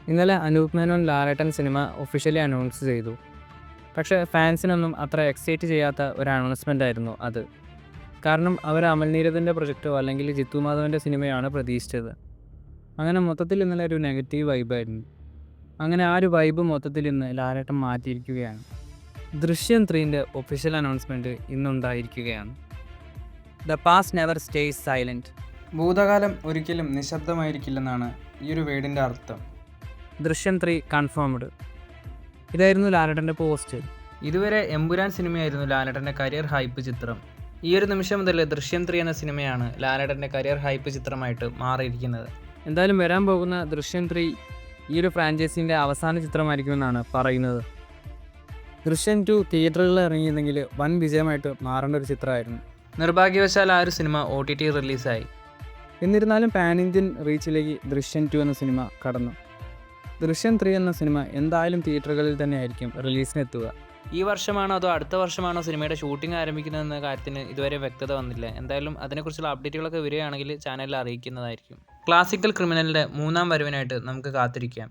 ഇന്നലെ അനൂപ് മേനോൻ ലാലേട്ടൻ cinema officially announce ചെയ്തു. പക്ഷേ ഫാൻസിനൊന്നും അത്ര എക്സൈറ്റ് ചെയ്യാത്ത ഒരു അനൗൺസ്മെൻ്റ് ആയിരുന്നു അത്. കാരണം അവർ അമൽ നീരദിൻ്റെ പ്രൊജക്റ്റോ അല്ലെങ്കിൽ ജിത്തു മാധവൻ്റെ സിനിമയാണ് പ്രതീക്ഷിച്ചത്. അങ്ങനെ മൊത്തത്തിൽ ഇന്നലെ ഒരു നെഗറ്റീവ് വൈബായിരുന്നു. അങ്ങനെ ആ ഒരു വൈബ് മൊത്തത്തിൽ ഇന്ന് ലാലേട്ടൻ മാറ്റിയിരിക്കുകയാണ്. ദൃശ്യം 3ൻ്റെ ഒഫീഷ്യൽ അനൗൺസ്മെൻറ്റ് ഇന്നുണ്ടായിരിക്കുകയാണ്. The past never stays silent. ഭൂതകാലം ഒരിക്കലും നിശബ്ദമായിരിക്കില്ലെന്നാണ് ഈ ഒരു വേർഡിൻ്റെ അർത്ഥം. ദൃശ്യം 3 കൺഫേംഡ്. ഇതായിരുന്നു ലാലേട്ടൻ്റെ പോസ്റ്റ്. ഇതുവരെ എമ്പുരാൻ സിനിമയായിരുന്നു ലാലേട്ടൻ്റെ കരിയർ ഹൈപ്പ് ചിത്രം. ഈ ഒരു നിമിഷം മുതൽ ദൃശ്യം 3 എന്ന സിനിമയാണ് ലാലേട്ടൻ്റെ കരിയർ ഹൈപ്പ് ചിത്രമായിട്ട് മാറിയിരിക്കുന്നത്. എന്തായാലും വരാൻ പോകുന്ന ദൃശ്യം 3 ഈ ഒരു ഫ്രാഞ്ചൈസിൻ്റെ അവസാന ചിത്രമായിരിക്കുമെന്നാണ് പറയുന്നത്. ദൃശ്യം 2 തിയേറ്ററുകളിൽ ഇറങ്ങിയിരുന്നെങ്കിൽ വൻ വിജയമായിട്ട് മാറേണ്ട ഒരു ചിത്രമായിരുന്നു. നിർഭാഗ്യവശാൽ ആ ഒരു സിനിമ OTT റിലീസായി. എന്നിരുന്നാലും പാൻ ഇന്ത്യൻ റീച്ചിലേക്ക് ദൃശ്യം 2 എന്ന സിനിമ കടന്നു. ദൃശ്യം 3 എന്ന സിനിമ എന്തായാലും തിയേറ്ററുകളിൽ തന്നെ ആയിരിക്കും റിലീസിനെത്തുക. ഈ വർഷമാണോ അതോ അടുത്ത വർഷമാണോ സിനിമയുടെ ഷൂട്ടിംഗ് ആരംഭിക്കുന്നതെന്ന കാര്യത്തിന് ഇതുവരെ വ്യക്തത വന്നില്ല. എന്തായാലും അതിനെക്കുറിച്ചുള്ള അപ്ഡേറ്റുകളൊക്കെ വരികയാണെങ്കിൽ ചാനലിൽ അറിയിക്കുന്നതായിരിക്കും. ക്ലാസിക്കൽ ക്രിമിനലിൻ്റെ 3ാം വരവിനായിട്ട് നമുക്ക് കാത്തിരിക്കാം.